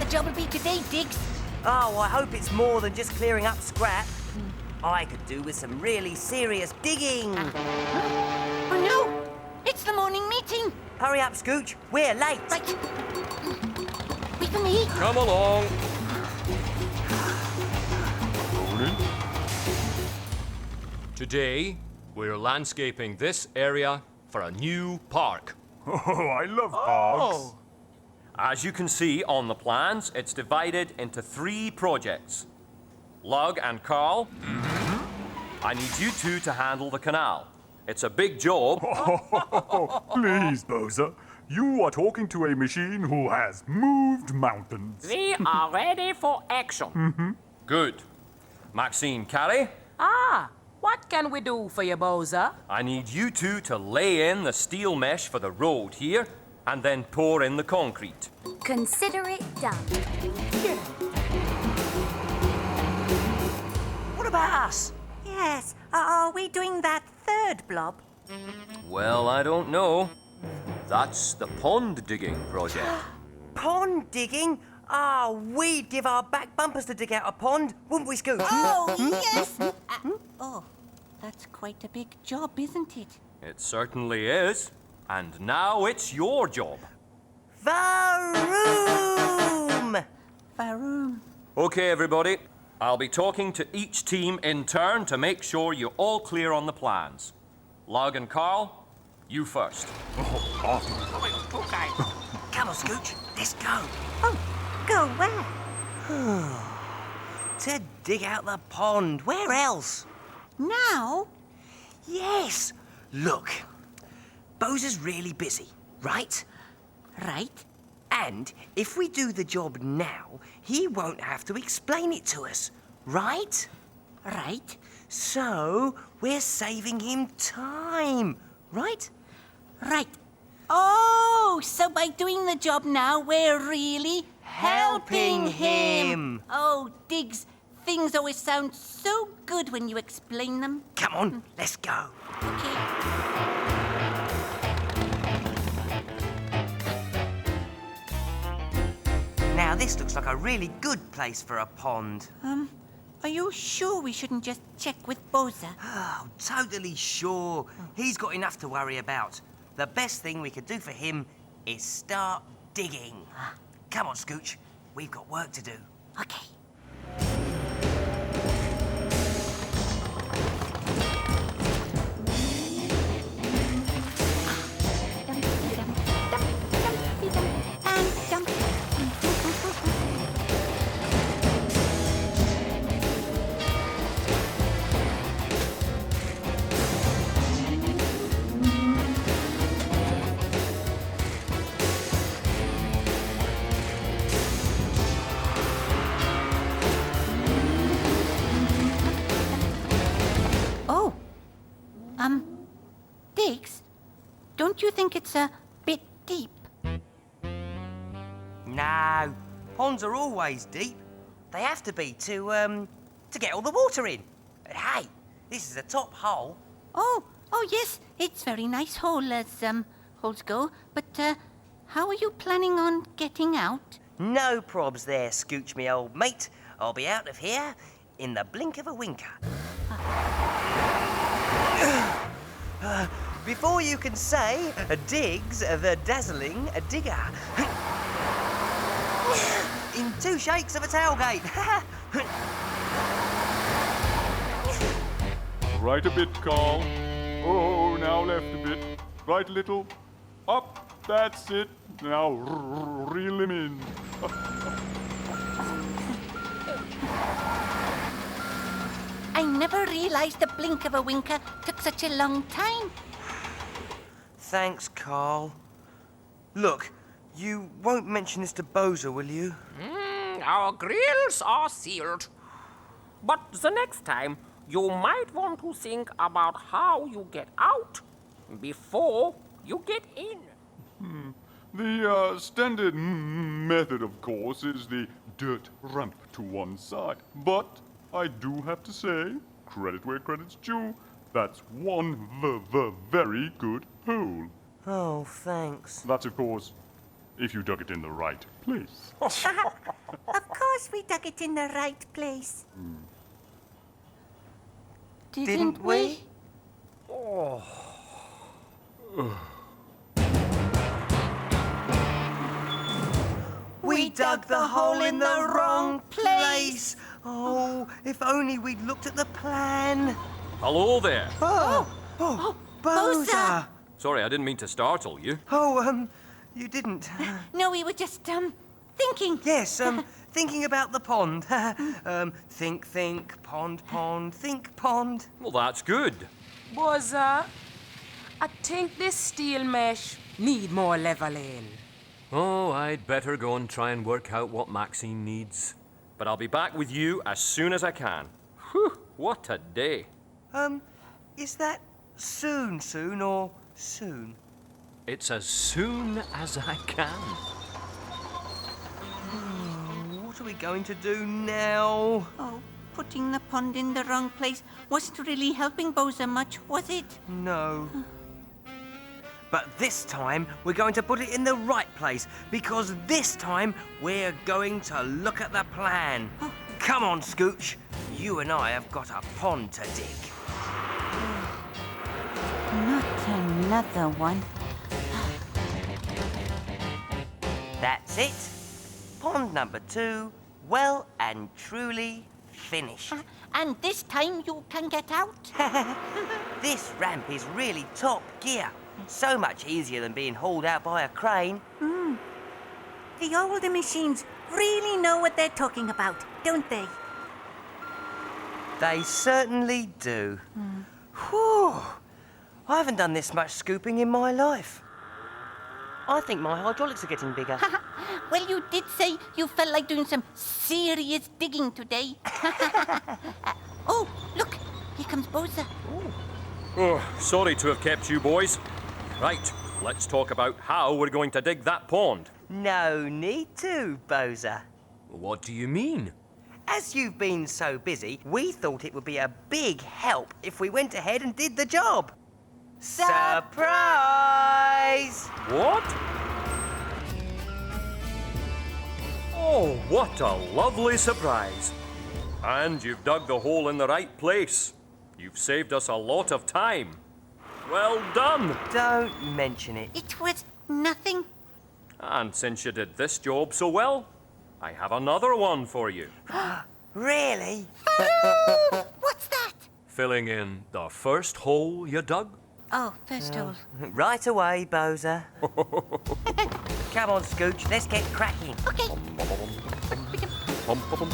job will be today, Diggs? Oh, I hope it's more than just clearing up scrap. I could do with some really serious digging. Oh, no! It's the morning meeting. Hurry up, Scooch. We're late. Right. Wait for me. Come along. Rolling. Today, we're landscaping this area for a new park. Oh, I love parks. As you can see on the plans, it's divided into 3 projects. Lug and Carl, I need you two to handle the canal. It's a big job. Please, Bowser. You are talking to a machine who has moved mountains. We are ready for action. Good. Maxine, Carrie, What can we do for you, Bowser? I need you two to lay in the steel mesh for the road here and then pour in the concrete. Consider it done. What about us? Yes, are we doing that third blob? Well, I don't know. That's the pond digging project. Pond digging? We'd give our back bumpers to dig out a pond, wouldn't we, Scooch? Oh, yes. Oh, that's quite a big job, isn't it? It certainly is. And now it's your job. Varoom! Varoom. Okay, everybody. I'll be talking to each team in turn to make sure you're all clear on the plans. Lug and Carl, you first. Okay. Come on, Scooch. Let's go. Oh, go where? To dig out the pond. Where else? Now? Yes. Look. Bowser's really busy, right? Right. And if we do the job now, he won't have to explain it to us, right? Right. So, we're saving him time, right? Right. Oh, so by doing the job now, we're really Helping him. Oh, Diggs, things always sound so good when you explain them. Come on, let's go. Okay. Now, this looks like a really good place for a pond. Are you sure we shouldn't just check with Bowser? Oh, totally sure. He's got enough to worry about. The best thing we could do for him is start digging. Come on, Scooch. We've got work to do. Okay. Diggs, don't you think it's a bit deep? No, ponds are always deep. They have to be to get all the water in. But hey, this is a top hole. Oh, yes, it's very nice hole as holes go. But how are you planning on getting out? No probs there, Scooch, me old mate. I'll be out of here in the blink of a winker. Before you can say, Diggs, the dazzling digger. In 2 shakes of a tailgate. Right a bit, Carl. Oh, now left a bit. Right a little. Up. That's it. Now reel him in. I never realized the blink of a winker took such a long time. Thanks, Carl. Look, you won't mention this to Bowser, will you? Our grills are sealed. But the next time, you might want to think about how you get out before you get in. The standard method, of course, is the dirt ramp to one side. But I do have to say, credit where credit's due, that's one very good hole. Oh, thanks. That's, of course, if you dug it in the right place. Of course we dug it in the right place. Didn't we? We dug the hole in the wrong place. Oh, if only we'd looked at the plan. Hello there. Boza! Sorry, I didn't mean to startle you. Oh, you didn't. No, we were just, thinking. Yes, thinking about the pond. Think, pond, think, pond. Well, that's good. Buzzer, I think this steel mesh need more leveling. Oh, I'd better go and try and work out what Maxine needs. But I'll be back with you as soon as I can. Whew, what a day. Is that soon or soon? It's as soon as I can. What are we going to do now? Oh, putting the pond in the wrong place wasn't really helping Boza much, was it? No. But this time, we're going to put it in the right place, because this time, we're going to look at the plan. Come on, Scooch. You and I have got a pond to dig. Not another one. That's it. Pond number 2, well and truly finished. And this time you can get out. This ramp is really top gear. So much easier than being hauled out by a crane. The older machines really know what they're talking about, don't they? They certainly do. Whew. I haven't done this much scooping in my life. I think my hydraulics are getting bigger. Well, you did say you felt like doing some serious digging today. Oh, look, here comes Boza. Oh, sorry to have kept you boys. Right, let's talk about how we're going to dig that pond. No need to, Boza. What do you mean? As you've been so busy, we thought it would be a big help if we went ahead and did the job. Surprise! What? Oh, what a lovely surprise. And you've dug the hole in the right place. You've saved us a lot of time. Well done. Don't mention it. It was nothing. And since you did this job so well, I have another one for you. Really? What's that? Filling in the first hole you dug. Oh, first hole. Right away, Boza. Come on, Scooch, let's get cracking. Okay. Bum, ba, bum.